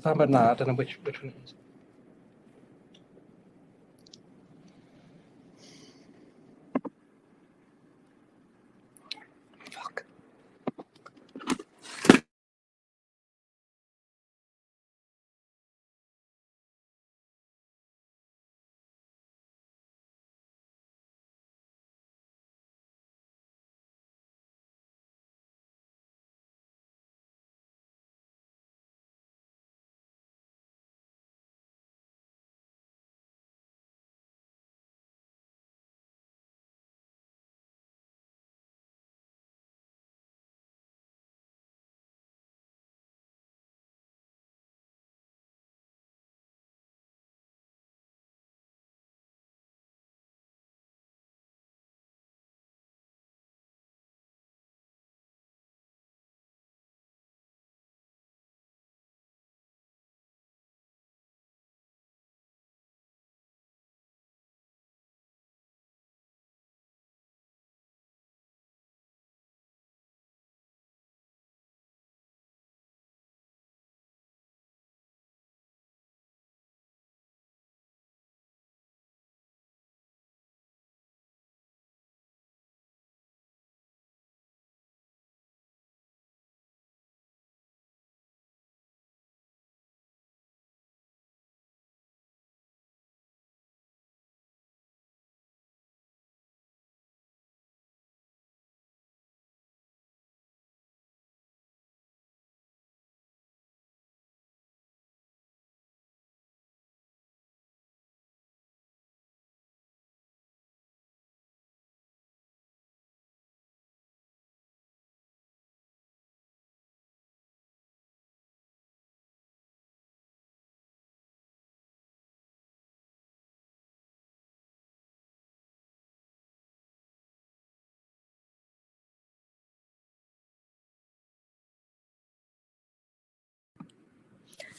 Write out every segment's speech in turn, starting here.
time, but no, I don't know which one it is. Fuck.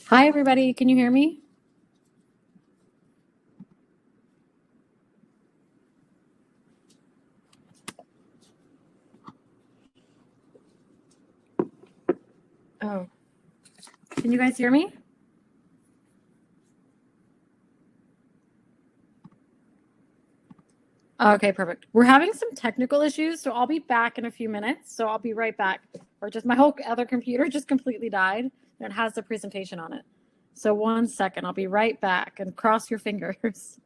Hi, everybody. Can you hear me? Oh, can you guys hear me? Okay, perfect. We're having some technical issues, so I'll be back in a few minutes. So I'll be right back. Or just my whole other computer just completely died, and it has the presentation on it. So 1 second, I'll be right back, and cross your fingers.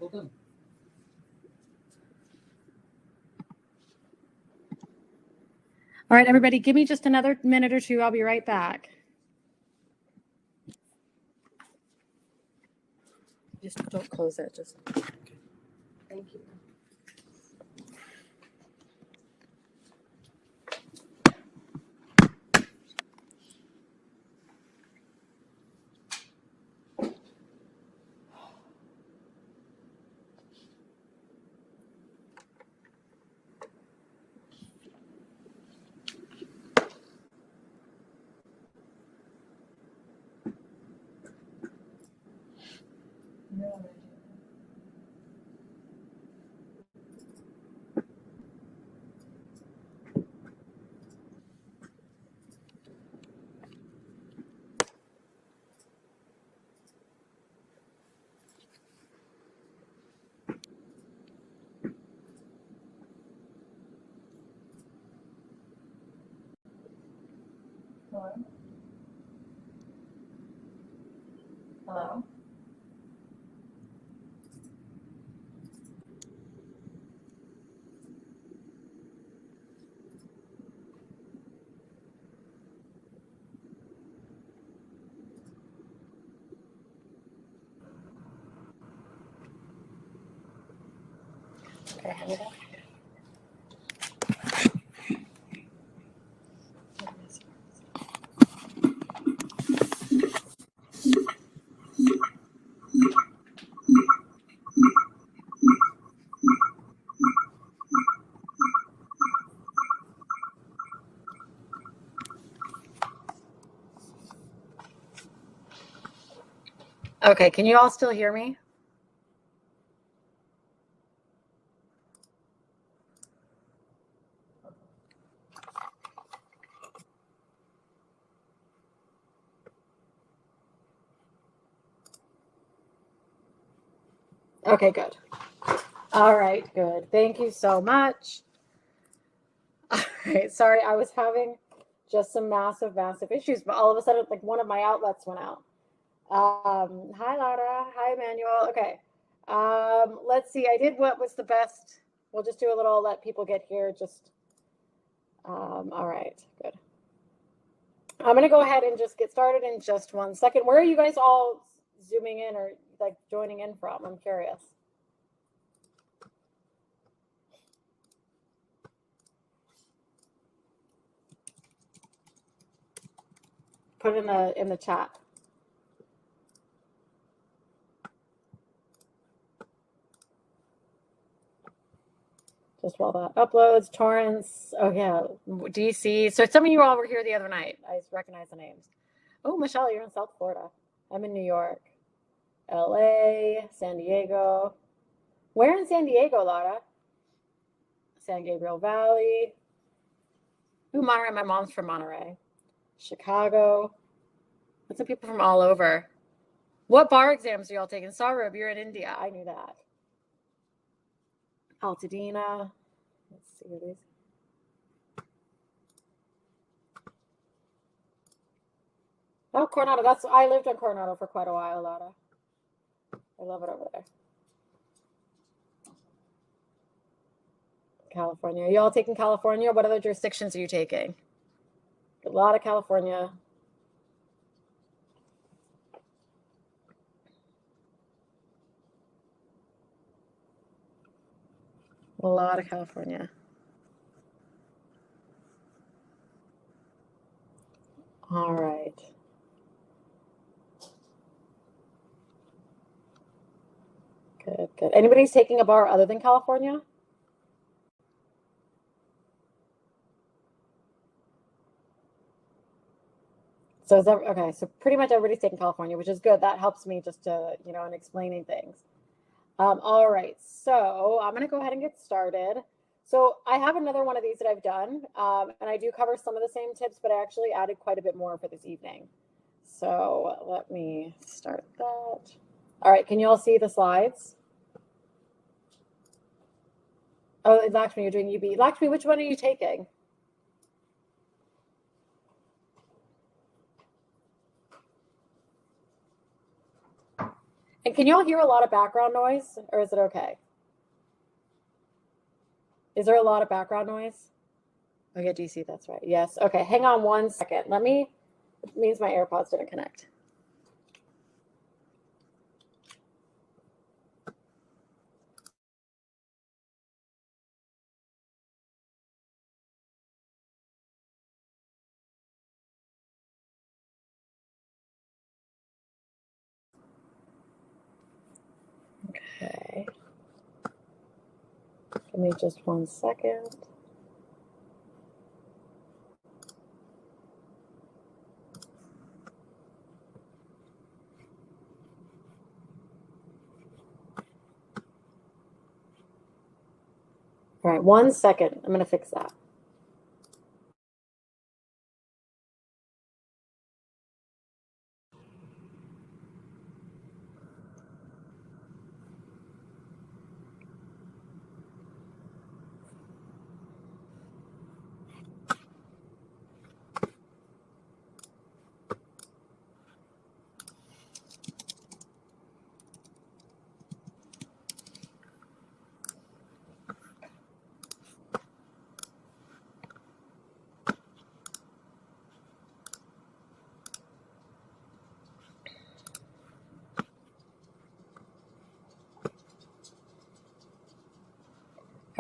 Well done. All right, everybody, give me just another minute or two. I'll be right back. Just don't close it. Just. Thank you. Hello? Hello? Okay, hang it up. Okay, can you all still hear me? Okay, good. All right, good. Thank you so much. All right, sorry, I was having just some massive issues, but all of a sudden, like one of my outlets went out. Hi, Laura. Hi, Emmanuel. Okay. Let's see. I did what was the best. We'll just do a little, let people get here. Just, all right, good. I'm going to go ahead and just get started in just 1 second. Where are you guys all zooming in or like joining in from? I'm curious. Put it in the chat. Just while that uploads. Torrance. Oh yeah, DC. So some of you all were here the other night. I recognize the names. Oh, Michelle, you're in South Florida. I'm in New York, LA, San Diego. Where in San Diego, Laura? San Gabriel Valley. Ooh, Monterey. My mom's from Monterey. Chicago. Got some people from all over. What bar exams are y'all taking? Saurabh, you're in India. I knew that. Altadena. Let's see what these. Oh, Coronado. I lived in Coronado for quite a while, Laura. I love it over there. California. Are you all taking California? What other jurisdictions are you taking? A lot of California. A lot of California. All right. Good, good. Anybody's taking a bar other than California? So okay, so pretty much everybody's taking California, which is good. That helps me just to, in explaining things. All right, so I'm going to go ahead and get started. So I have another one of these that I've done, and I do cover some of the same tips, but I actually added quite a bit more for this evening. So let me start that. All right, can you all see the slides? Oh, Lakshmi, you're doing UB. Lakshmi, which one are you taking? And can you all hear a lot of background noise, or is it okay? Is there a lot of background noise? Oh, yeah, DC, that's right. Yes. Okay, hang on 1 second. It means my AirPods didn't connect. Okay. Give me just 1 second. All right, 1 second. I'm going to fix that.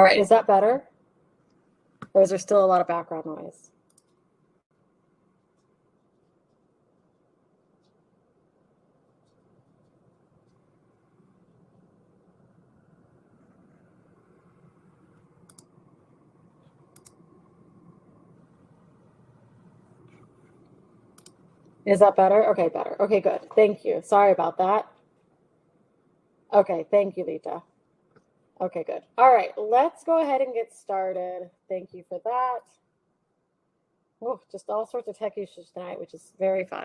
All right, is that better? Or is there still a lot of background noise? Is that better? Okay, better. Okay, good. Thank you. Sorry about that. Okay, thank you, Lita. Okay, good. All right, let's go ahead and get started. Thank you for that. Oh, just all sorts of tech issues tonight, which is very fun.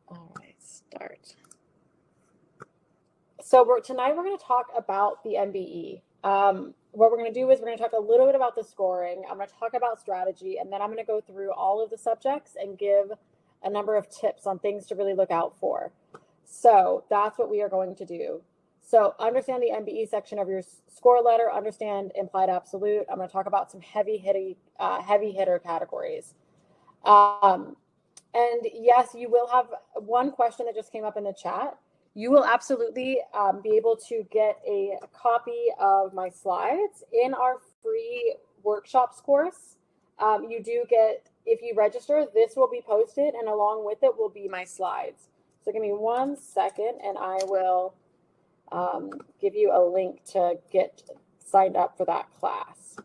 All right, start. So tonight we're going to talk about the MBE. What we're going to do is we're going to talk a little bit about the scoring. I'm going to talk about strategy, and then I'm going to go through all of the subjects and give a number of tips on things to really look out for. So that's what we are going to do. So understand the MBE section of your score letter, understand implied absolute. I'm going to talk about some heavy hitter categories. And yes, you will have one question that just came up in the chat. You will absolutely be able to get a copy of my slides in our free workshops course. You do get, if you register, this will be posted, and along with it will be my slides. So give me 1 second, and I will give you a link to get signed up for that class.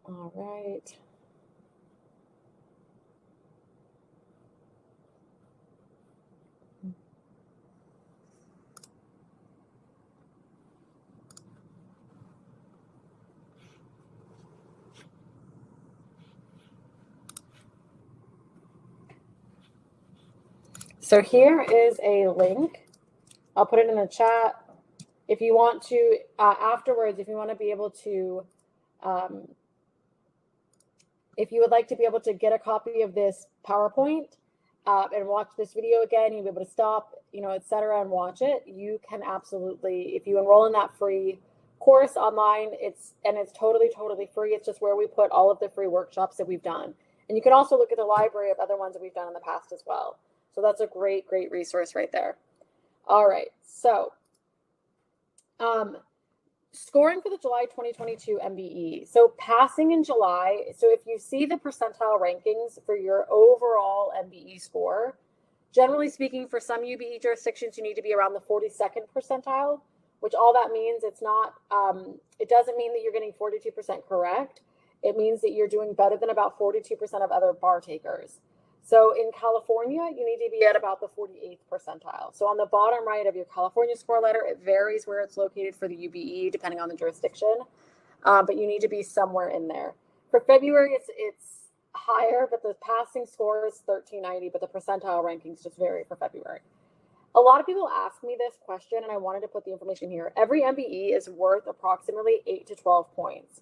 All right. So here is a link. I'll put it in the chat. If you want to, afterwards, if you want to be able to, if you would like to be able to get a copy of this PowerPoint and watch this video again, you'll be able to stop, etc., and watch it. You can absolutely, if you enroll in that free course online, it's totally free. It's just where we put all of the free workshops that we've done. And you can also look at the library of other ones that we've done in the past as well. So that's a great resource right there. All right, so scoring for the July 2022 MBE. So passing in July, so if you see the percentile rankings for your overall MBE score, generally speaking, for some UBE jurisdictions, you need to be around the 42nd percentile, which all that means it doesn't mean that you're getting 42% correct. It means that you're doing better than about 42% of other bar takers. So in California, you need to be at about the 48th percentile. So on the bottom right of your California score letter, it varies where it's located for the UBE, depending on the jurisdiction, but you need to be somewhere in there. For February, it's higher, but the passing score is 1390, but the percentile rankings just vary for February. A lot of people ask me this question, and I wanted to put the information here. Every MBE is worth approximately 8 to 12 points.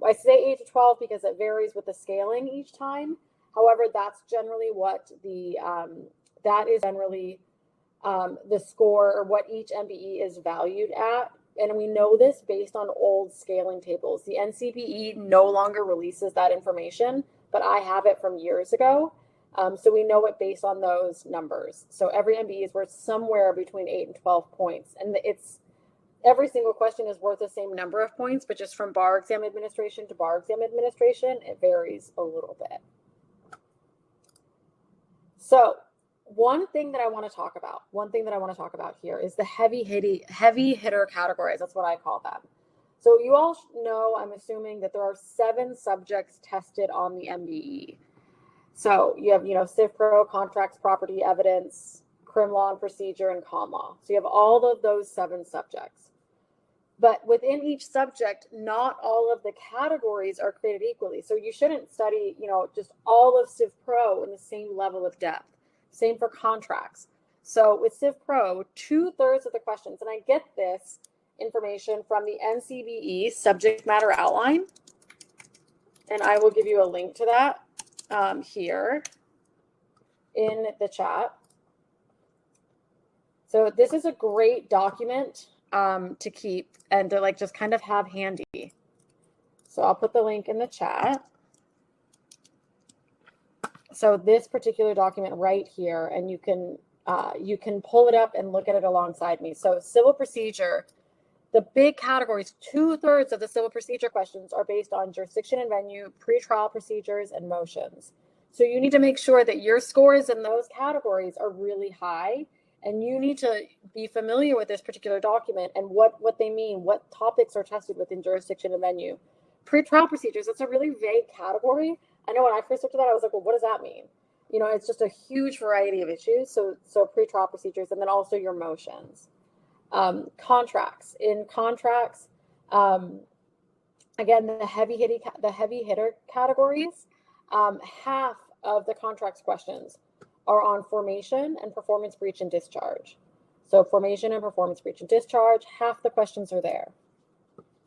I say 8 to 12 because it varies with the scaling each time. However, that's generally what the score, or what each MBE is valued at. And we know this based on old scaling tables. The NCBE no longer releases that information, but I have it from years ago. So we know it based on those numbers. So every MBE is worth somewhere between 8 and 12 points. And every single question is worth the same number of points, but just from bar exam administration to bar exam administration, it varies a little bit. So one thing that I want to talk about here is the heavy hitter categories. That's what I call them. So you all know, I'm assuming, that there are 7 subjects tested on the MBE. So you have, Civ Pro, contracts, property, evidence, crim law and procedure, and com law. So you have all of those 7 subjects. But within each subject, not all of the categories are created equally. So you shouldn't study, just all of Civ Pro in the same level of depth. Same for contracts. So with Civ Pro, 2/3 of the questions, and I get this information from the NCBE subject matter outline, and I will give you a link to that here in the chat. So this is a great document to keep and to just kind of have handy. So I'll put the link in the chat. So this particular document right here, and you can pull it up and look at it alongside me. So civil procedure The big categories, 2/3 of the civil procedure questions are based on jurisdiction and venue, pretrial procedures, and motions. So you need to make sure that your scores in those categories are really high, and you need to be familiar with this particular document and what they mean, what topics are tested within jurisdiction and venue. Pretrial procedures, it's a really vague category. I know when I first looked at that, I was like, well, what does that mean? It's just a huge variety of issues. So pretrial procedures, and then also your motions. Contracts. In contracts, again, the heavy hitter categories, half of the contracts questions are on formation and performance breach and discharge. So formation and performance breach and discharge, half the questions are there.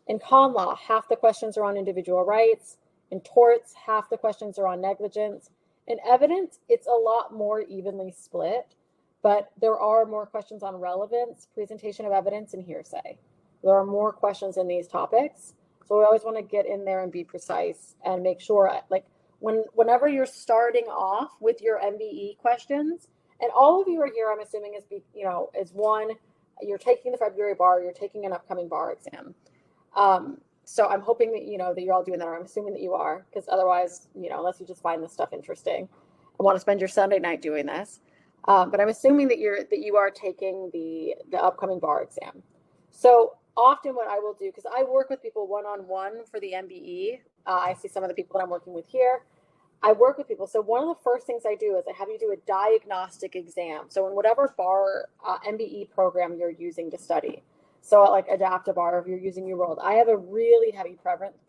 In con law, half the questions are on individual rights. In torts, half the questions are on negligence. In evidence, it's a lot more evenly split, but there are more questions on relevance, presentation of evidence, and hearsay. There are more questions in these topics. So we always want to get in there and be precise and make sure, like, whenever you're starting off with your MBE questions, and all of you are here, I'm assuming is one, you're taking the February bar, you're taking an upcoming bar exam. So I'm hoping that, that you're all doing that, or I'm assuming that you are, because otherwise, unless you just find this stuff interesting, I want to spend your Sunday night doing this. But I'm assuming that you are taking the upcoming bar exam. So often what I will do, because I work with people one-on-one for the MBE, I see some of the people that I'm working with here. I work with people. So one of the first things I do is I have you do a diagnostic exam. So in whatever bar MBE program you're using to study. So like Adaptabar, if you're using UWorld, I have a really heavy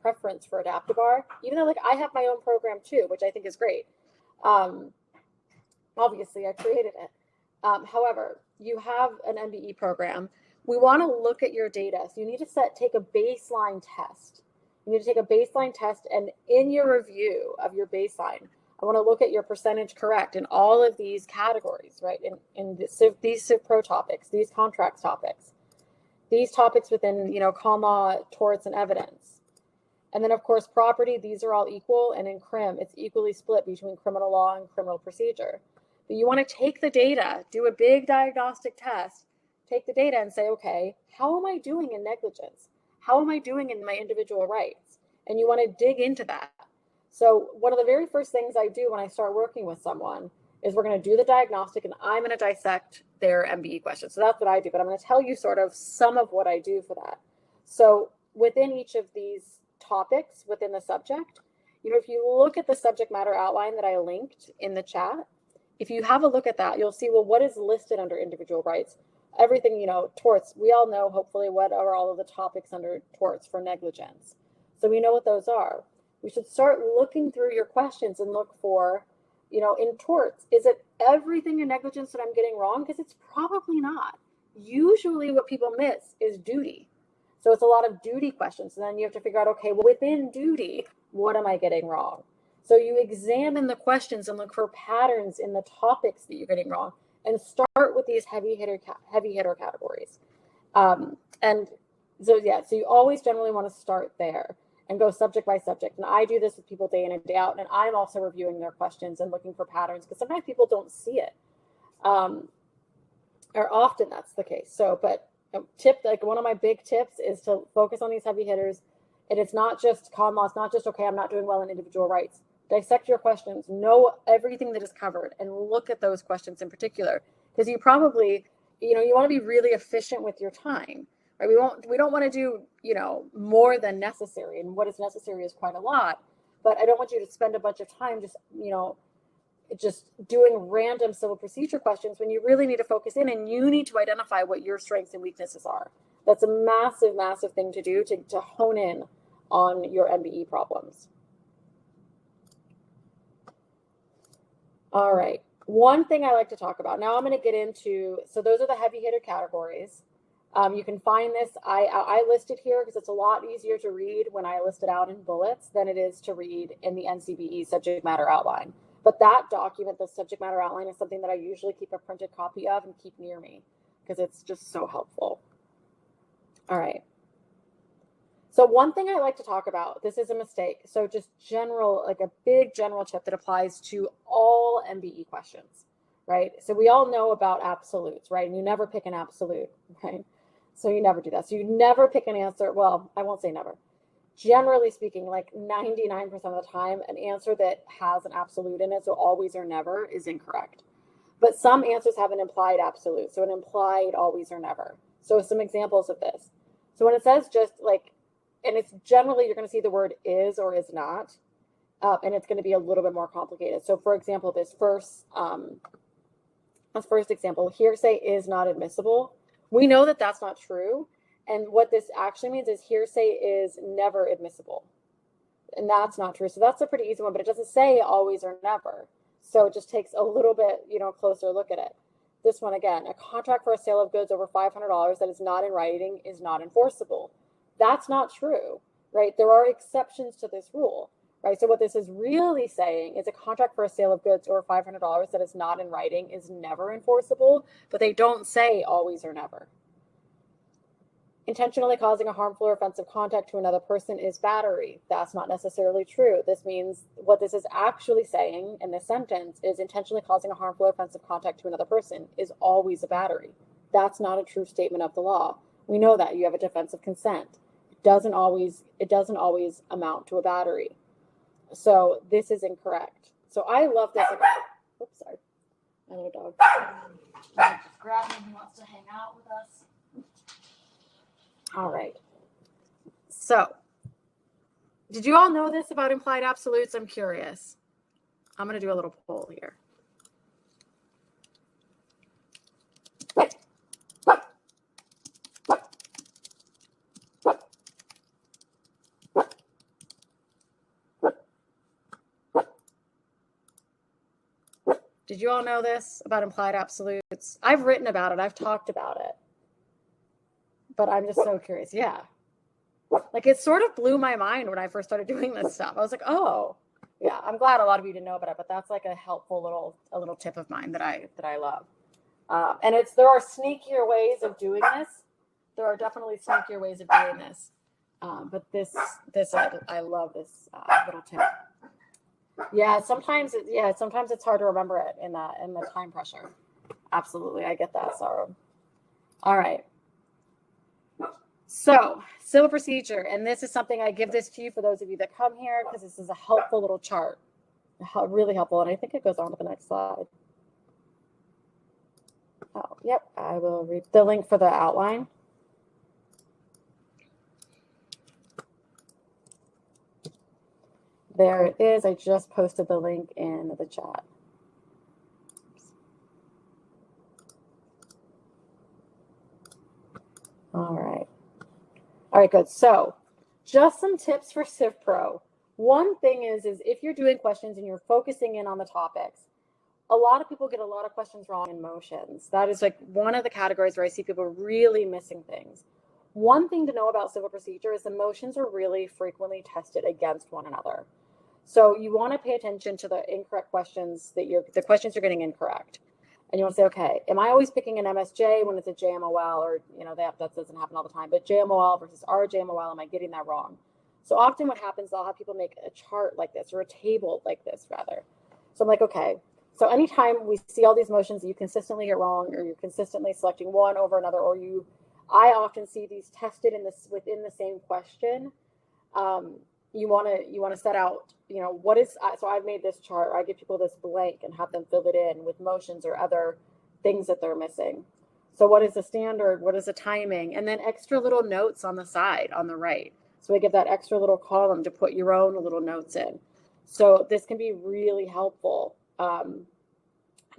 preference for Adaptabar, even though I have my own program too, which I think is great. Obviously, I created it. However, you have an MBE program. We want to look at your data. So you need to take a baseline test. You need to take a baseline test, and in your review of your baseline, I want to look at your percentage correct in all of these categories, right? In these Civ Pro topics, these contracts topics, these topics within, con law, torts, and evidence. And then, of course, property, these are all equal. And in crim, it's equally split between criminal law and criminal procedure. But you want to take the data, do a big diagnostic test, take the data and say, okay, how am I doing in negligence? How am I doing in my individual rights? And you want to dig into that. So one of the very first things I do when I start working with someone is we're going to do the diagnostic, and I'm going to dissect their MBE questions. So that's what I do, but I'm going to tell you sort of some of what I do for that. So within each of these topics within the subject, if you look at the subject matter outline that I linked in the chat, if you have a look at that, you'll see, well, what is listed under individual rights? Everything, torts, we all know, hopefully, what are all of the topics under torts for negligence. So we know what those are. We should start looking through your questions and look for, in torts, is it everything in negligence that I'm getting wrong? Because it's probably not. Usually what people miss is duty. So it's a lot of duty questions. And then you have to figure out, okay, well, within duty, what am I getting wrong? So you examine the questions and look for patterns in the topics that you're getting wrong, and start with these heavy hitter categories. And so you always generally want to start there and go subject by subject. And I do this with people day in and day out, and I'm also reviewing their questions and looking for patterns, because sometimes people don't see it. Or often that's the case. So, but one of my big tips is to focus on these heavy hitters. And it's not just con law. It's not just, okay, I'm not doing well in individual rights. Dissect your questions, know everything that is covered, and look at those questions in particular, because you probably, you want to be really efficient with your time, right? We don't want to do, more than necessary, and what is necessary is quite a lot, but I don't want you to spend a bunch of time just doing random civil procedure questions when you really need to focus in, and you need to identify what your strengths and weaknesses are. That's a massive, massive thing to do to hone in on your MBE problems. All right, one thing I like to talk about. Now I'm going to get into, so those are the heavy hitter categories. You can find this, I listed here because it's a lot easier to read when I list it out in bullets than it is to read in the NCBE subject matter outline. But that document, the subject matter outline, is something that I usually keep a printed copy of and keep near me because it's just so helpful. All right. So one thing I like to talk about, this is a mistake. So just general, like a big general tip that applies to all MBE questions, right? So we all know about absolutes, right? And you never pick an absolute, right? So you never do that. So you never pick an answer. Well, I won't say never. Generally speaking, like 99% of the time, an answer that has an absolute in it, so always or never, is incorrect. But some answers have an implied absolute, so an implied always or never. So some examples of this. So when it says just like, and it's generally, you're going to see the word is or is not, and it's going to be a little bit more complicated. So for example, this first example, hearsay is not admissible. We know that that's not true. And what this actually means is hearsay is never admissible. And that's not true. So that's a pretty easy one, but it doesn't say always or never. So it just takes a little bit, closer look at it. This one again, a contract for a sale of goods over $500 that is not in writing is not enforceable. That's not true, right? There are exceptions to this rule, right? So what this is really saying is a contract for a sale of goods over $500 that is not in writing is never enforceable, but they don't say always or never. Intentionally causing a harmful or offensive contact to another person is battery. That's not necessarily true. This means what this is actually saying in this sentence is intentionally causing a harmful or offensive contact to another person is always a battery. That's not a true statement of the law. We know that you have a defense of consent. It doesn't always amount to a battery. So this is incorrect. So I love this. Oops, sorry. My little dog. Just grab him. He wants to hang out with us. All right. So, did you all know this about implied absolutes? I'm curious. I'm going to do a little poll here. Did you all know this about implied absolutes? I've written about it. I've talked about it. But I'm just so curious. Yeah. Like it sort of blew my mind when I first started doing this stuff. I was like, oh, yeah, I'm glad a lot of you didn't know about it, but that's like a helpful little tip of mine that I love. And there are sneakier ways of doing this. There are definitely sneakier ways of doing this. But I love this little tip. Yeah, sometimes it's hard to remember it in the time pressure. Absolutely. I get that, Sarah. All right. So, civil procedure, and this is something I give this to you for those of you that come here because this is a helpful little chart, really helpful, and I think it goes on to the next slide. Oh, yep, I will read the link for the outline. There it is. I just posted the link in the chat. All right. All right, good. So just some tips for CivPro. One thing is if you're doing questions and you're focusing in on the topics, a lot of people get a lot of questions wrong in motions. That is like one of the categories where I see people really missing things. One thing to know about civil procedure is the motions are really frequently tested against one another. So you want to pay attention to the incorrect questions the questions you're getting incorrect. And you want to say, okay, am I always picking an MSJ when it's a JMOL or, that doesn't happen all the time, but JMOL versus RJMOL, am I getting that wrong? So often what happens, I'll have people make a chart like this or a table like this rather. So I'm like, okay, so anytime we see all these motions that you consistently get wrong or you're consistently selecting one over another, or I often see these tested within the same question. You want to set out, so I've made this chart, or I give people this blank and have them fill it in with motions or other things that they're missing. So what is the standard? What is the timing? And then extra little notes on the side, on the right. So we get that extra little column to put your own little notes in. So this can be really helpful.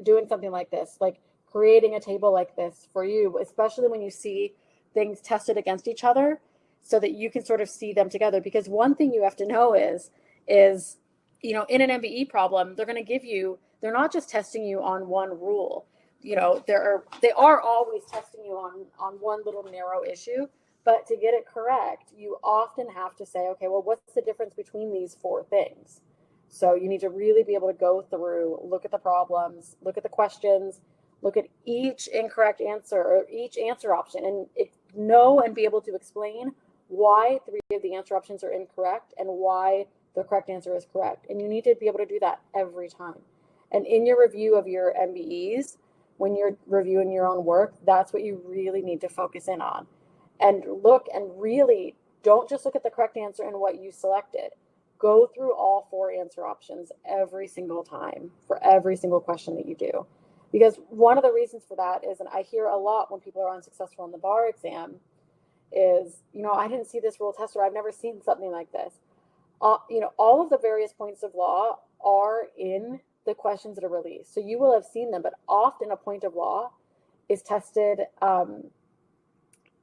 Doing something like this, like creating a table like this for you, especially when you see things tested against each other, so that you can sort of see them together. Because one thing you have to know is in an MBE problem, they're going to give you, they're not just testing you on one rule. They are always testing you on one little narrow issue, but to get it correct, you often have to say, okay, well, what's the difference between these four things? So you need to really be able to go through, look at the problems, look at the questions, look at each incorrect answer or each answer option, and know and be able to explain why 3 of the answer options are incorrect and why the correct answer is correct. And you need to be able to do that every time. And in your review of your MBEs, when you're reviewing your own work, that's what you really need to focus in on. and look and really don't just look at the correct answer and what you selected. Go through all 4 answer options every single time for every single question that you do. Because one of the reasons for that is, and I hear a lot when people are unsuccessful in the bar exam, is, I didn't see this rule test, or I've never seen something like this. All of the various points of law are in the questions that are released. So you will have seen them, but often a point of law is tested,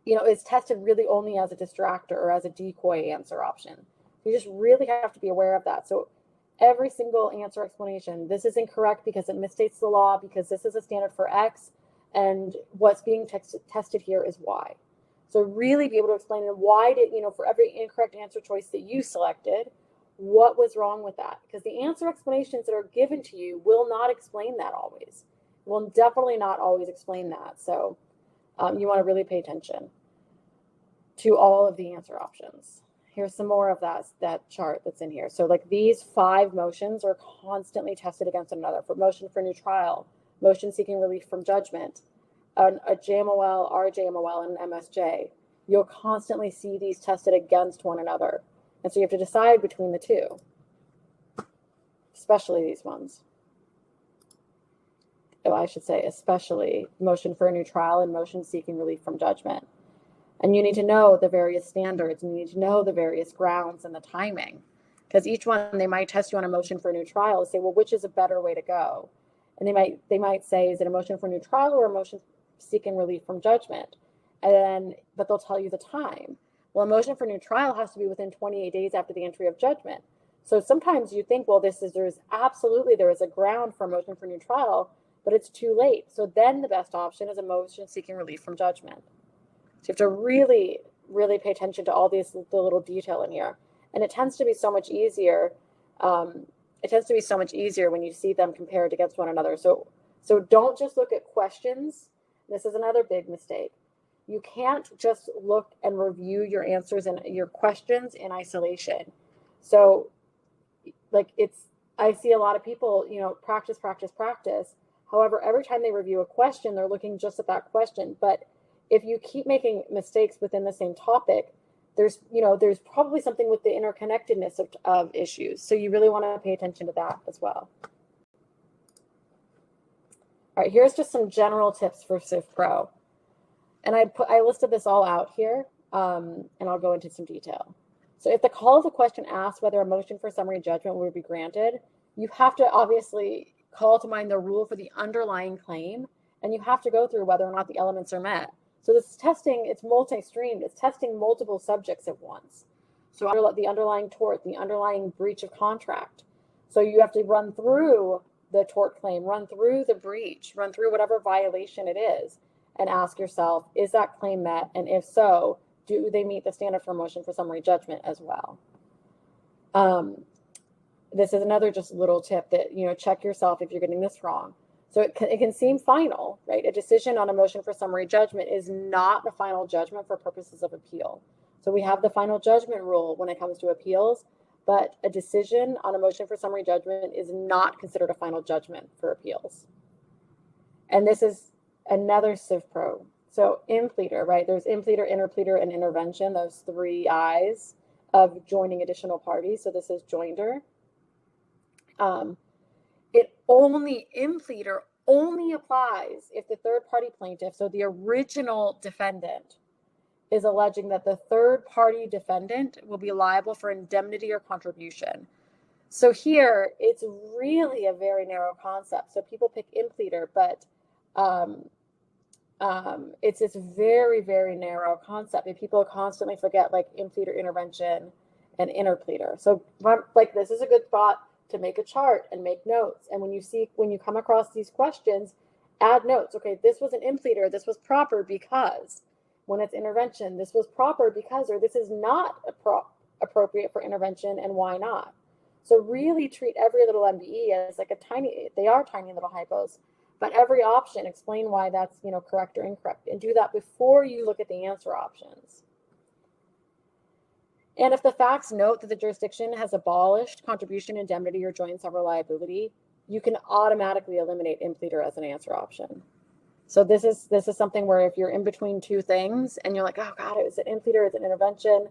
is tested really only as a distractor or as a decoy answer option. You just really have to be aware of that. So every single answer explanation, this is incorrect because it misstates the law, because this is a standard for X, and what's being tested here is Y. So really be able to explain why did, for every incorrect answer choice that you selected, what was wrong with that? Because the answer explanations that are given to you will not explain that always. Will definitely not always explain that. So you want to really pay attention to all of the answer options. Here's some more of that chart that's in here. So like these 5 motions are constantly tested against another. For motion for new trial, motion seeking relief from judgment, a JMOL, RJMOL, and an MSJ. You'll constantly see these tested against one another. And so you have to decide between the 2, especially these ones. Oh, I should say especially motion for a new trial and motion seeking relief from judgment. And you need to know the various standards, and you need to know the various grounds and the timing. Because each one, they might test you on a motion for a new trial and say, well, which is a better way to go? And they might say, is it a motion for a new trial or a motion seeking relief from judgment? But they'll tell you the time. Well, a motion for new trial has to be within 28 days after the entry of judgment. So sometimes you think, well, there is a ground for a motion for new trial, but it's too late. So then the best option is a motion seeking relief from judgment. So you have to really, really pay attention to all the little detail in here. And it tends to be so much easier. When you see them compared against one another. So don't just look at questions. This is another big mistake. You can't just look and review your answers and your questions in isolation. So I see a lot of people, practice. However, every time they review a question, they're looking just at that question. But if you keep making mistakes within the same topic, there's probably something with the interconnectedness of issues. So you really want to pay attention to that as well. All right, here's just some general tips for Civ Pro. And I listed this all out here, and I'll go into some detail. So if the call of the question asks whether a motion for summary judgment will be granted, you have to obviously call to mind the rule for the underlying claim, and you have to go through whether or not the elements are met. So this testing, it's multi-streamed. It's testing multiple subjects at once. So the underlying tort, the underlying breach of contract. So you have to run through the tort claim, run through the breach, run through whatever violation it is, and ask yourself, is that claim met? And if so, do they meet the standard for motion for summary judgment as well? This is another just little tip that, check yourself if you're getting this wrong. So it can seem final, right? A decision on a motion for summary judgment is not a final judgment for purposes of appeal. So we have the final judgment rule when it comes to appeals, but a decision on a motion for summary judgment is not considered a final judgment for appeals. And this is another Civ Pro. So impleader, right? There's impleader, interpleader, and intervention, those 3 I's of joining additional parties. So this is joinder. Impleader only applies if the third party plaintiff, so the original defendant, is alleging that the third party defendant will be liable for indemnity or contribution. So here, it's really a very narrow concept. So people pick impleader, but it's this very, very narrow concept, and people constantly forget impleader, intervention, and interpleader. So this is a good spot to make a chart and make notes. And when you come across these questions, add notes. Okay, this was an impleader. This was proper because. When it's intervention, this was proper because, or this is not appropriate for intervention, and why not? So really treat every little MBE as they are tiny little hypos, but every option, explain why that's, correct or incorrect, and do that before you look at the answer options. And if the facts note that the jurisdiction has abolished contribution, indemnity, or joint and several liability, you can automatically eliminate impleader as an answer option. So this is something where if you're in between two things and you're like, oh God, is it implead or is it intervention?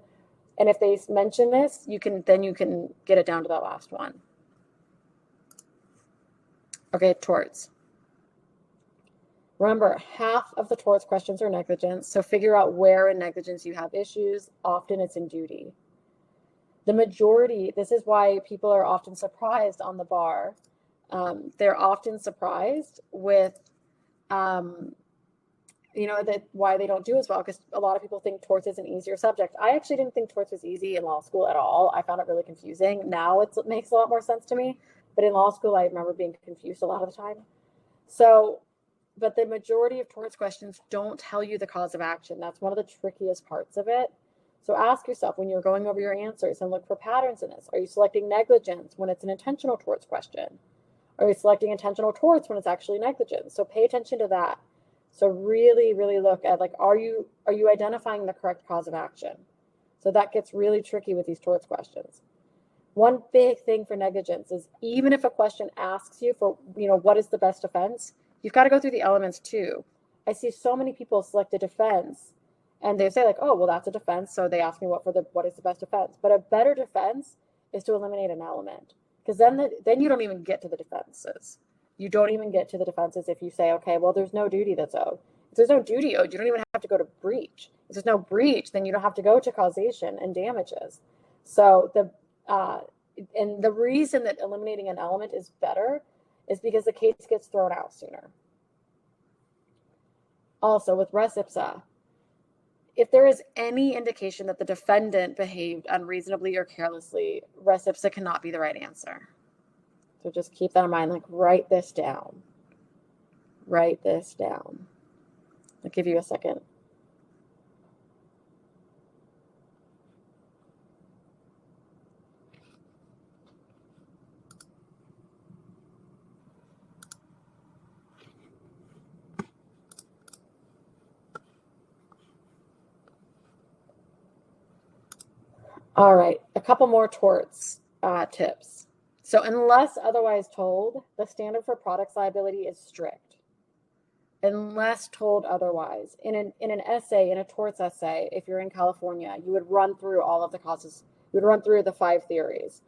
And if they mention this, you can get it down to that last one. Okay, torts. Remember, half of the torts questions are negligence, so figure out where in negligence you have issues. Often it's in duty. The majority, this is why people are often surprised on the bar. They're often surprised with, why they don't do as well, because a lot of people think torts is an easier subject. I actually didn't think torts was easy in law school at all. I found it really confusing. Now it makes a lot more sense to me, but in law school, I remember being confused a lot of the time. So, but the majority of torts questions don't tell you the cause of action. That's one of the trickiest parts of it. So ask yourself when you're going over your answers and look for patterns in this. Are you selecting negligence when it's an intentional torts question? Are you selecting intentional torts when it's actually negligence? So pay attention to that. So really, really look at, like, are you identifying the correct cause of action? So that gets really tricky with these torts questions. One big thing for negligence is even if a question asks you for, what is the best defense, you've got to go through the elements too. I see so many people select a defense and they say like, oh, well, that's a defense. So they ask me what is the best defense? But a better defense is to eliminate an element, because then you don't even get to the defenses. You don't even get to the defenses if you say, okay, well, there's no duty that's owed. If there's no duty owed, you don't even have to go to breach. If there's no breach, then you don't have to go to causation and damages. So and the reason that eliminating an element is better is because the case gets thrown out sooner. Also, with res ipsa, if there is any indication that the defendant behaved unreasonably or carelessly, res ipsa cannot be the right answer. So just keep that in mind, like write this down. Write this down. I'll give you a second. All right, a couple more torts tips. So unless otherwise told, the standard for products liability is strict. Unless told otherwise. In an essay, in a torts essay, if you're in California, you would run through all of the causes. You would run through the 5 theories.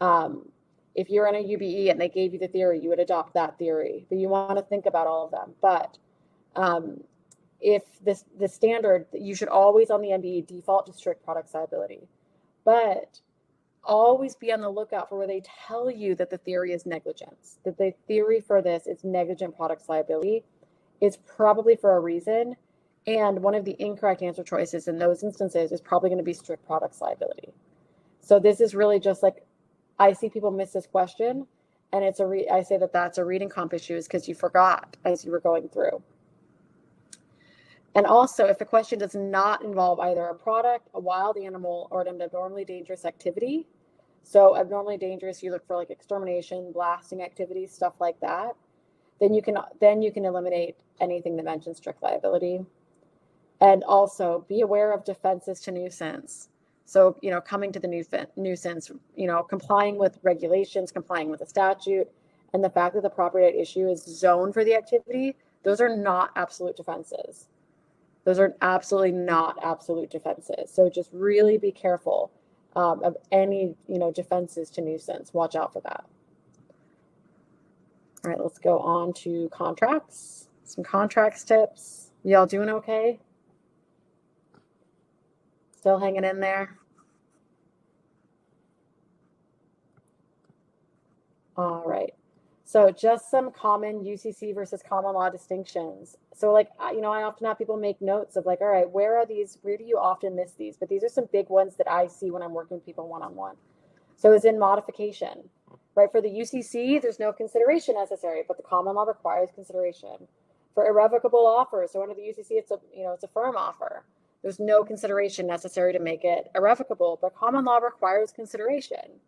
If you're in a UBE and they gave you the theory, you would adopt that theory. But you want to think about all of them. But if the standard, you should always on the MBE default to strict products liability. But always be on the lookout for where they tell you that the theory is negligence, that the theory for this is negligent products liability. It's probably for a reason. And one of the incorrect answer choices in those instances is probably going to be strict products liability. So this is really just like, I see people miss this question, and I say that that's a reading comp issue is because you forgot as you were going through. And also, if the question does not involve either a product, a wild animal, or an abnormally dangerous activity, so abnormally dangerous, you look for like extermination, blasting activities, stuff like that, then you can eliminate anything that mentions strict liability. And also be aware of defenses to nuisance. So, coming to the nuisance, complying with regulations, complying with the statute, and the fact that the property at issue is zoned for the activity, those are not absolute defenses. Those are absolutely not absolute defenses. So just really be careful of any, defenses to nuisance. Watch out for that. All right, let's go on to contracts. Some contracts tips. Y'all doing okay? Still hanging in there? All right. So just some common UCC versus common law distinctions. So I often have people make notes of like, all right, where do you often miss these? But these are some big ones that I see when I'm working with people one-on-one. So it's in modification, right? For the UCC, there's no consideration necessary, but the common law requires consideration. For irrevocable offers, so under the UCC, it's a firm offer. There's no consideration necessary to make it irrevocable, but common law requires consideration.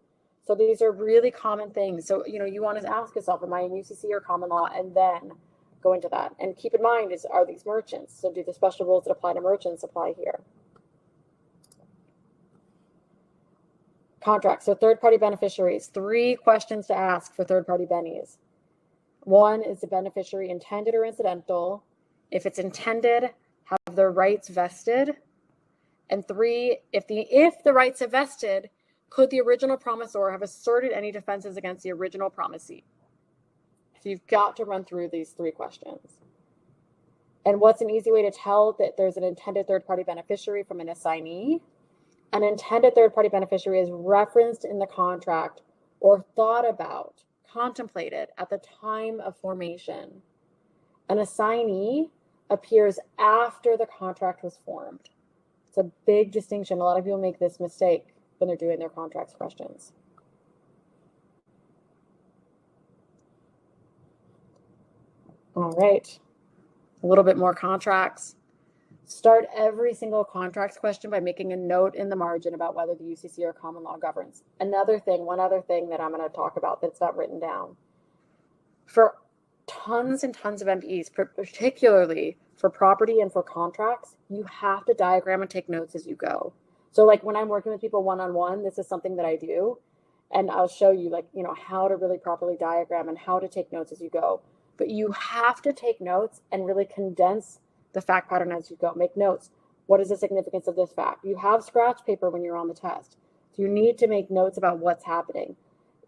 So these are really common things. So, you want to ask yourself, am I in UCC or common law? And then go into that. And keep in mind, are these merchants? So do the special rules that apply to merchants apply here? Contracts. So third-party beneficiaries. 3 questions to ask for third-party bennies. 1, is the beneficiary intended or incidental? If it's intended, have their rights vested. And 3, if the rights have vested, could the original promisor have asserted any defenses against the original promisee? So you've got to run through these 3 questions. And what's an easy way to tell that there's an intended third-party beneficiary from an assignee? An intended third-party beneficiary is referenced in the contract or thought about, contemplated at the time of formation. An assignee appears after the contract was formed. It's a big distinction. A lot of people make this mistake when they're doing their contracts questions. All right, a little bit more contracts. Start every single contracts question by making a note in the margin about whether the UCC or common law governs. One other thing that I'm going to talk about that's not written down. For tons and tons of MBEs, particularly for property and for contracts, you have to diagram and take notes as you go. So like when I'm working with people one-on-one, this is something that I do. And I'll show you how to really properly diagram and how to take notes as you go. But you have to take notes and really condense the fact pattern as you go. Make notes. What is the significance of this fact? You have scratch paper when you're on the test. So you need to make notes about what's happening.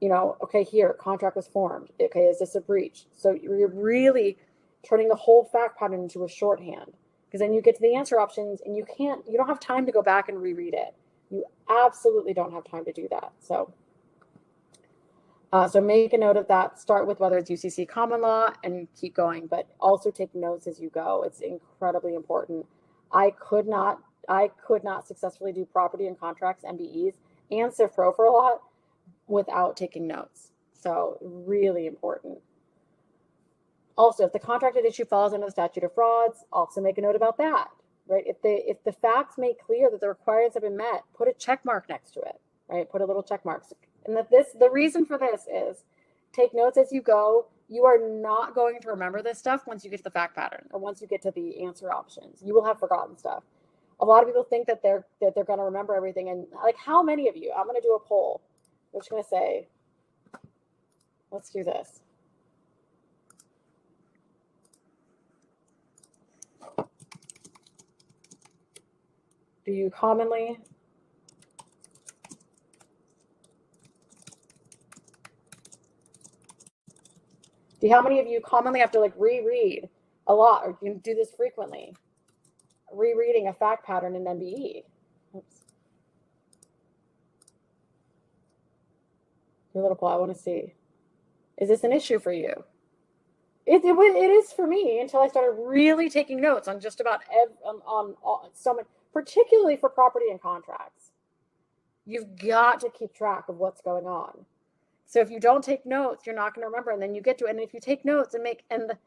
Okay, here, contract was formed. Okay, is this a breach? So you're really turning the whole fact pattern into a shorthand, because then you get to the answer options and you don't have time to go back and reread it. You absolutely don't have time to do that. So make a note of that. Start with whether it's UCC common law and keep going, but also take notes as you go. It's incredibly important. I could not successfully do property and contracts, MBEs, and CivPro for a lot without taking notes. So really important. Also, if the contracted issue falls under the statute of frauds, also make a note about that, right? If the facts make clear that the requirements have been met, put a check mark next to it, right? Put a little check mark. And the reason for this is take notes as you go. You are not going to remember this stuff once you get to the fact pattern or once you get to the answer options. You will have forgotten stuff. A lot of people think that they're going to remember everything. And like, how many of you? I'm going to do a poll. I'm just going to say, let's do this. Do you commonly how many of you commonly have to like reread a lot, or you do this frequently? Rereading a fact pattern in MBE. Oops. Your little poll, I want to see. Is this an issue for you? It is for me until I started really taking notes on just about on so much, particularly for property and contracts. You've got to keep track of what's going on. So if you don't take notes, you're not going to remember. And then you get to it. And if you take notes and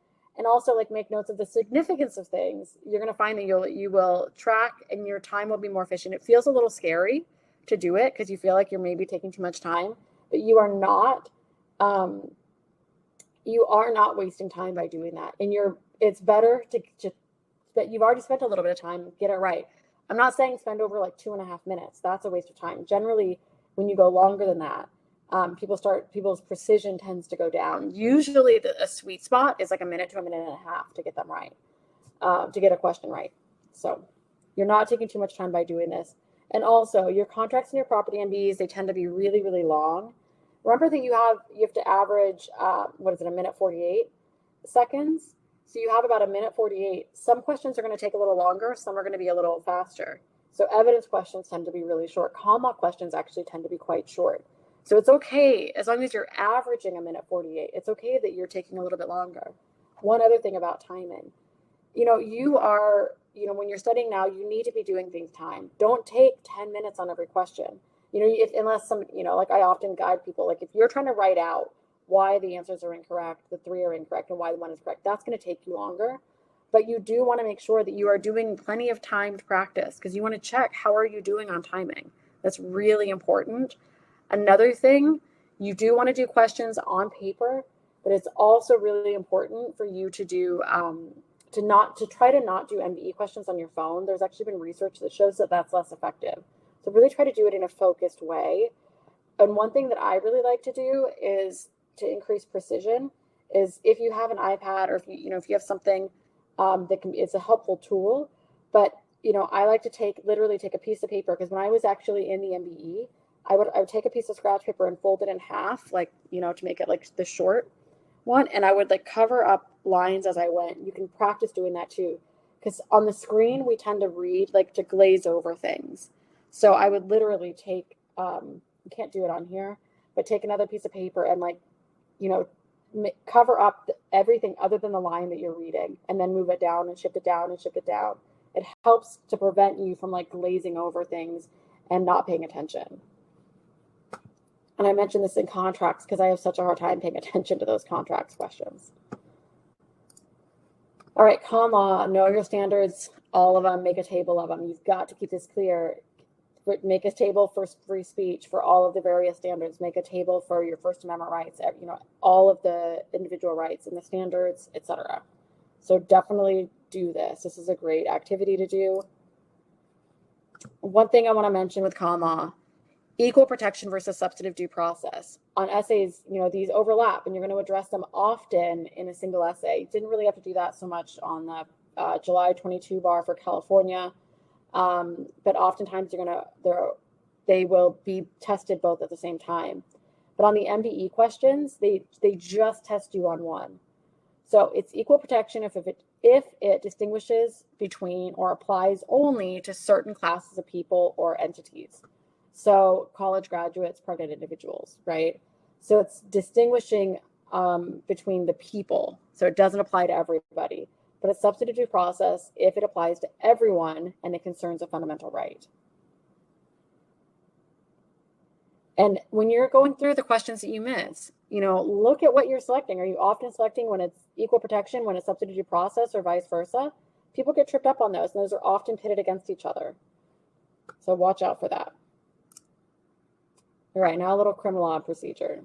also like make notes of the significance of things, you're going to find that you will track and your time will be more efficient. It feels a little scary to do it because you feel like you're maybe taking too much time, but you are not wasting time by doing that. And it's better that you've already spent a little bit of time, get it right. I'm not saying spend over like 2.5 minutes. That's a waste of time. Generally, when you go longer than that, people's precision tends to go down. Usually a sweet spot is like 1 minute to 1.5 minutes to get them right, to get a question right. So you're not taking too much time by doing this. And also your contracts and your property MBEs, they tend to be really, really long. Remember that you have to average, 1 minute 48 seconds. So you have about 1 minute 48. Some questions are going to take a little longer. Some are going to be a little faster. So evidence questions tend to be really short. Common law questions actually tend to be quite short. So it's okay, as long as you're averaging 1 minute 48, it's okay that you're taking a little bit longer. One other thing about timing, when you're studying now, you need to be doing things timed. Don't take 10 minutes on every question. Unless like I often guide people, like if you're trying to write out why the answers are incorrect, the 3 are incorrect, and why the 1 is correct, that's going to take you longer. But you do want to make sure that you are doing plenty of timed practice because you want to check how are you doing on timing. That's really important. Another thing, you do want to do questions on paper, but it's also really important for you to do to try to not do MBE questions on your phone. There's actually been research that shows that that's less effective. So really try to do it in a focused way. And one thing that I really like to do is to increase precision is if you have an iPad or if you have something, it's a helpful tool, but I like to literally take a piece of paper, because when I was actually in the MBE, I would take a piece of scratch paper and fold it in half, like, to make it like the short one. And I would like cover up lines as I went. You can practice doing that too, because on the screen, we tend to read, like to glaze over things. So I would literally take, you can't do it on here, but take another piece of paper and like, cover up everything other than the line that you're reading, and then move it down and shift it down and shift it down. It helps to prevent you from like glazing over things and not paying attention. And I mentioned this in contracts because I have such a hard time paying attention to those contracts questions. All right, comma, know your standards, all of them, make a table of them. You've got to keep this clear. Make a table for free speech, for all of the various standards. Make a table for your First Amendment rights, all of the individual rights and the standards, etc. So definitely do this. This is a great activity to do. One thing I want to mention with comma, equal protection versus substantive due process. On essays, these overlap, and you're going to address them often in a single essay. Didn't really have to do that so much on the July 22 bar for California. But oftentimes they will be tested both at the same time. But on the MBE questions, they just test you on one. So it's equal protection if it distinguishes between or applies only to certain classes of people or entities. So college graduates, pregnant individuals, right? So it's distinguishing between the people. So it doesn't apply to everybody. But it's substantive due process if it applies to everyone and it concerns a fundamental right. And when you're going through the questions that you miss, look at what you're selecting. Are you often selecting when it's equal protection, when it's substantive due process, or vice versa? People get tripped up on those, and those are often pitted against each other. So watch out for that. All right, now a little criminal law procedure.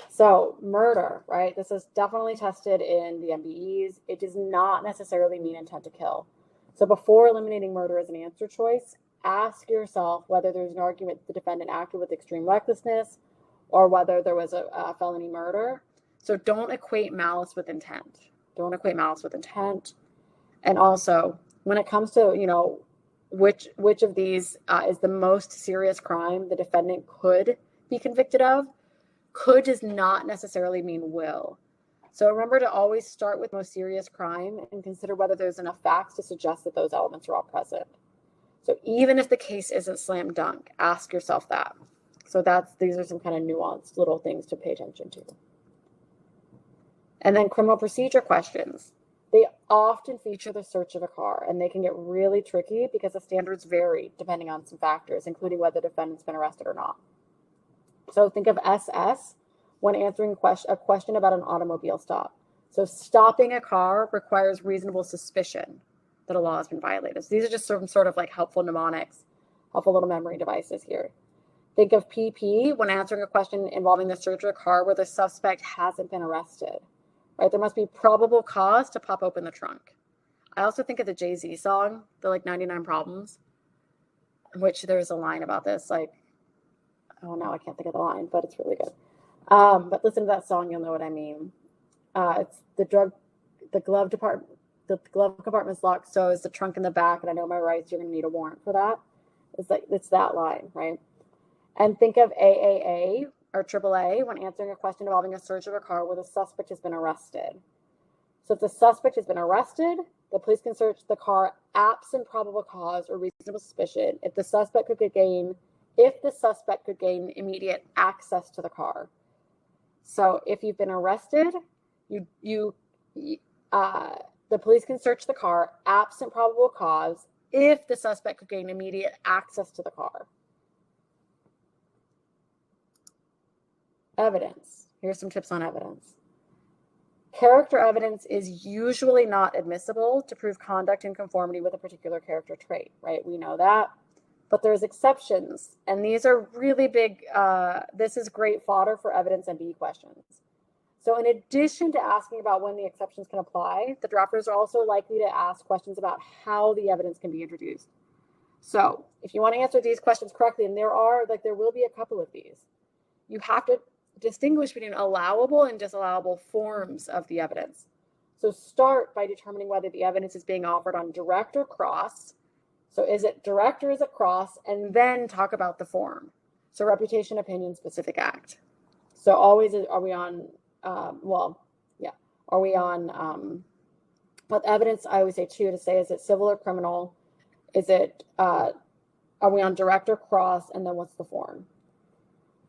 So murder, right? This is definitely tested in the MBEs. It does not necessarily mean intent to kill. So before eliminating murder as an answer choice, ask yourself whether there's an argument that the defendant acted with extreme recklessness or whether there was a felony murder. So don't equate malice with intent. Don't equate malice with intent. And also, when it comes to, which of these is the most serious crime the defendant could be convicted of, could does not necessarily mean will. So remember to always start with most serious crime and consider whether there's enough facts to suggest that those elements are all present. So even if the case isn't slam dunk, ask yourself that. So these are some kind of nuanced little things to pay attention to. And then criminal procedure questions. They often feature the search of a car, and they can get really tricky because the standards vary depending on some factors, including whether the defendant's been arrested or not. So think of SS when answering a question about an automobile stop. So stopping a car requires reasonable suspicion that a law has been violated. So these are just some sort of like helpful mnemonics, helpful little memory devices here. Think of PP when answering a question involving the search of a car where the suspect hasn't been arrested, right? There must be probable cause to pop open the trunk. I also think of the Jay-Z song, the like 99 Problems, in which there's a line about this, like, oh, now I can't think of the line, but it's really good. But listen to that song, you'll know what I mean. It's the glove compartment's locked, so is the trunk in the back, and I know my rights, you're going to need a warrant for that. It's that line, right? And think of AAA or AAA when answering a question involving a search of a car where the suspect has been arrested. So if the suspect has been arrested, the police can search the car absent probable cause or reasonable suspicion if the suspect could gain immediate access to the car. So if you've been arrested, the police can search the car absent probable cause if the suspect could gain immediate access to the car. Evidence. Here's some tips on evidence. Character evidence is usually not admissible to prove conduct in conformity with a particular character trait, right? We know that. But there's exceptions, and these are really big. This is great fodder for evidence MBE questions. So in addition to asking about when the exceptions can apply, the drafters are also likely to ask questions about how the evidence can be introduced. So if you want to answer these questions correctly, and there will be a couple of these, you have to distinguish between allowable and disallowable forms of the evidence. So start by determining whether the evidence is being offered on direct or cross. So is it direct or is it cross? And then talk about the form. So reputation, opinion, specific act. So always are we on, are we on, with evidence, I always say too, to say, is it civil or criminal? Is it, are we on direct or cross? And then what's the form?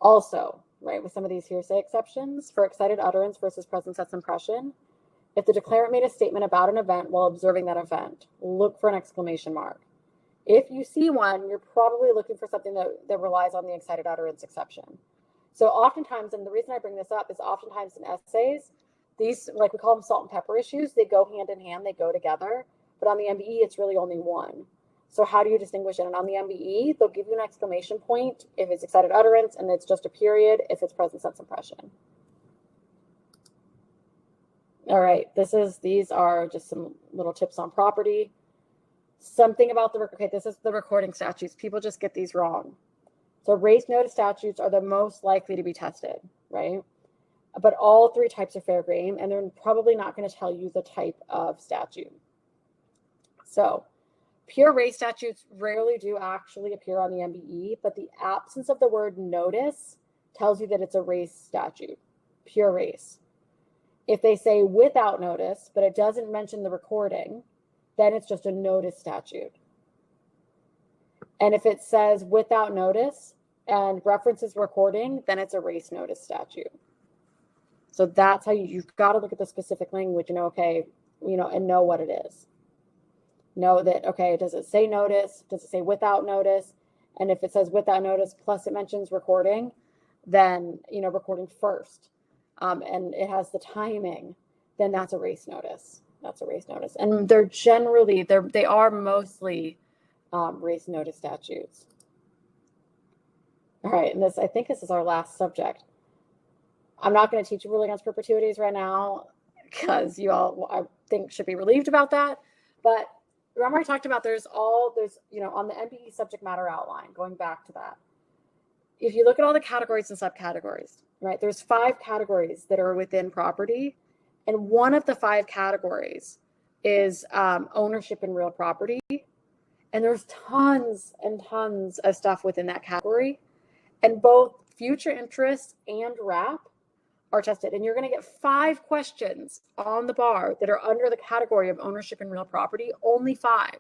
Also, right, with some of these hearsay exceptions, for excited utterance versus present sense impression, if the declarant made a statement about an event while observing that event, look for an exclamation mark. If you see one, you're probably looking for something that relies on the excited utterance exception. So oftentimes, and the reason I bring this up is oftentimes in essays, these, like we call them salt and pepper issues, they go hand in hand, they go together. But on the MBE, it's really only one. So how do you distinguish it? And on the MBE, they'll give you an exclamation point if it's excited utterance, and it's just a period if it's present sense impression. All right, these are just some little tips on property. Something about this is the recording statutes. People just get these wrong. So race notice statutes are the most likely to be tested, right? But all three types are fair game, and they're probably not going to tell you the type of statute. So pure race statutes rarely do actually appear on the MBE, but the absence of the word notice tells you that it's a race statute, pure race. If they say without notice, but it doesn't mention the recording, then it's just a notice statute. And if it says without notice and references recording, then it's a race notice statute. So that's how you've got to look at the specific language and and know what it is. Know that, okay, does it say notice? Does it say without notice? And if it says without notice, plus it mentions recording, then, recording first, and it has the timing, then that's a race notice. That's a race notice. And they are mostly race notice statutes. All right, and I think this is our last subject. I'm not going to teach you rule against perpetuities right now because you all, I think, should be relieved about that. But remember I talked about there's on the MBE subject matter outline, going back to that. If you look at all the categories and subcategories, right, there's 5 categories that are within property. And one of the 5 categories is ownership in real property. And there's tons and tons of stuff within that category. And both future interest and RAP are tested. And you're going to get 5 questions on the bar that are under the category of ownership in real property, only 5.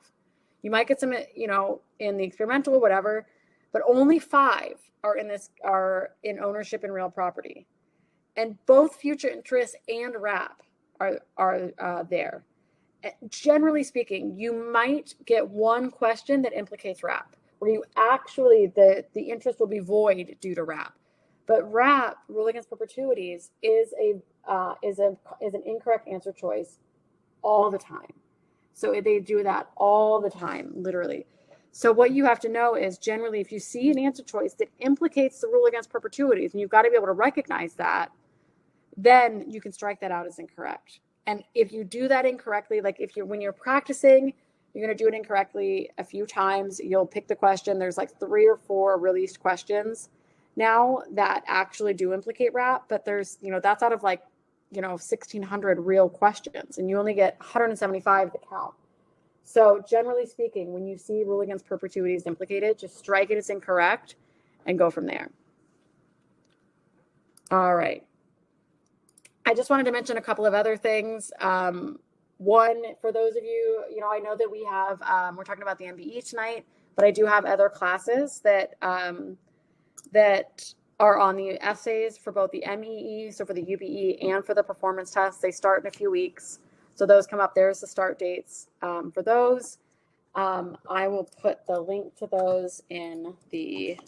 You might get some, in the experimental, whatever, but only 5 are in ownership in real property. And both future interest and RAP are there. Generally speaking, you might get one question that implicates RAP, where you actually, the interest will be void due to RAP. But RAP, rule against perpetuities, is an incorrect answer choice all the time. So they do that all the time, literally. So what you have to know is generally if you see an answer choice that implicates the rule against perpetuities, and you've got to be able to recognize that, then you can strike that out as incorrect. And if you do that incorrectly, like when you're practicing, you're going to do it incorrectly a few times. You'll pick the question. There's like 3 or 4 released questions now that actually do implicate RAP, but there's, that's out of 1,600 real questions, and you only get 175 to count. So generally speaking, when you see rule against perpetuities implicated, just strike it as incorrect and go from there. All right. I just wanted to mention a couple of other things. One, for those of you, I know that we have, we're talking about the MBE tonight, but I do have other classes that are on the essays for both the MEE, so for the UBE and for the performance tests. They start in a few weeks. So those come up. There's the start dates for those. I will put the link to those in the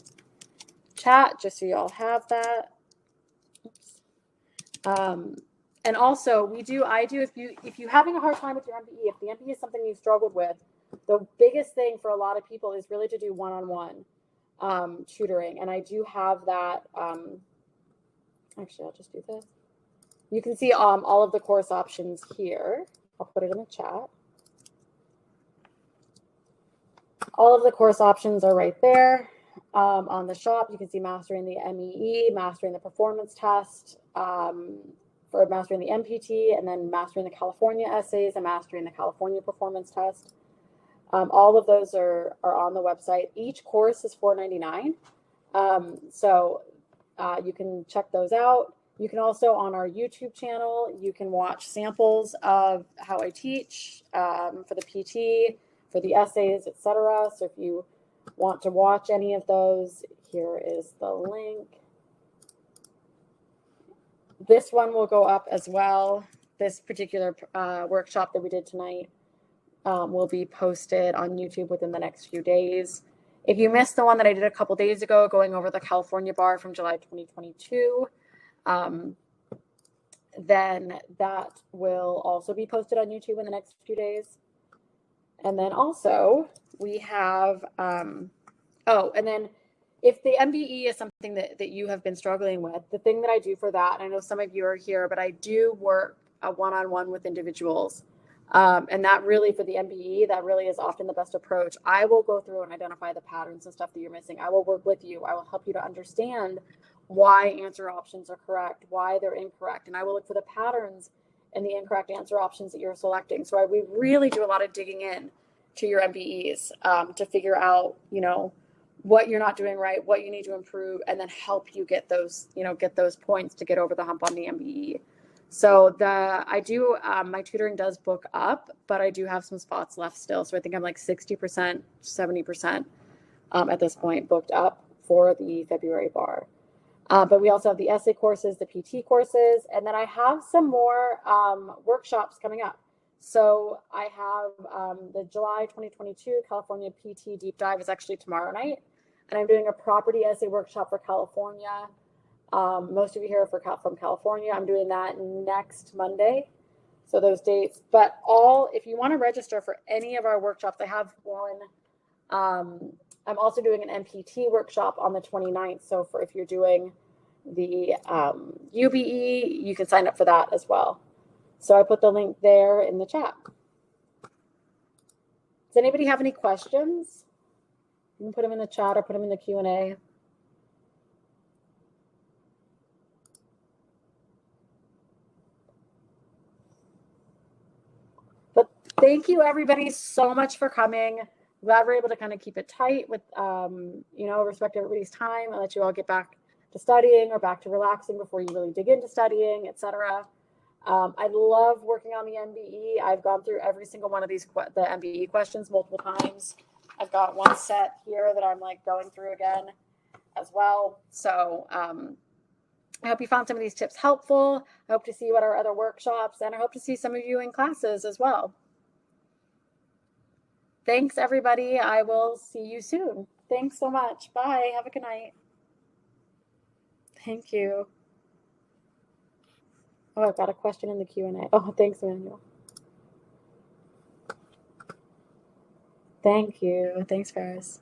chat just so you all have that. And also if you're having a hard time with your MBE, if the MBE is something you've struggled with, the biggest thing for a lot of people is really to do one-on-one tutoring. And I do have that. Actually, I'll just do this. You can see all of the course options here. I'll put it in the chat. All of the course options are right there on the shop. You can see mastering the MEE, mastering the performance test, for mastering the MPT, and then mastering the California essays and mastering the California performance test. All of those are on the website. Each course is $4.99. So you can check those out. You can also, on our YouTube channel, you can watch samples of how I teach for the PT, for the essays, etc. So if you want to watch any of those, here is the link. This one will go up as well. This particular workshop that we did tonight will be posted on YouTube within the next few days. If you missed the one that I did a couple days ago, going over the California bar from July 2022, then that will also be posted on YouTube in the next few days. And then also we have, and then if the MBE is something that you have been struggling with, the thing that I do for that, and I know some of you are here, but I do work a one-on-one with individuals. And that really, for the MBE, that really is often the best approach. I will go through and identify the patterns and stuff that you're missing. I will work with you. I will help you to understand why answer options are correct, why they're incorrect. And I will look for the patterns and the incorrect answer options that you're selecting. So we really do a lot of digging in to your MBEs to figure out, what you're not doing right, what you need to improve, and then help you get those, get those points to get over the hump on the MBE. So my tutoring does book up, but I do have some spots left still. So I think I'm like 60%, 70% at this point booked up for the February bar. But we also have the essay courses, the PT courses, and then I have some more workshops coming up. So I have the July 2022 California PT Deep Dive is actually tomorrow night. And I'm doing a property essay workshop for California. Most of you here are from California. I'm doing that next Monday. So those dates. But if you want to register for any of our workshops, I have one. I'm also doing an MPT workshop on the 29th. So if you're doing the UBE, you can sign up for that as well. So I put the link there in the chat. Does anybody have any questions? You can put them in the chat or put them in the Q&A. But thank you everybody so much for coming. Glad we're able to kind of keep it tight with, respect everybody's time and let you all get back to studying or back to relaxing before you really dig into studying, etc. I love working on the MBE. I've gone through every single one of the MBE questions multiple times. I've got one set here that I'm like going through again as well. So I hope you found some of these tips helpful. I hope to see you at our other workshops, and I hope to see some of you in classes as well. Thanks, everybody. I will see you soon. Thanks so much. Bye. Have a good night. Thank you. Oh, I've got a question in the Q&A. Oh, thanks, Manuel. Thank you. Thanks, Ferris.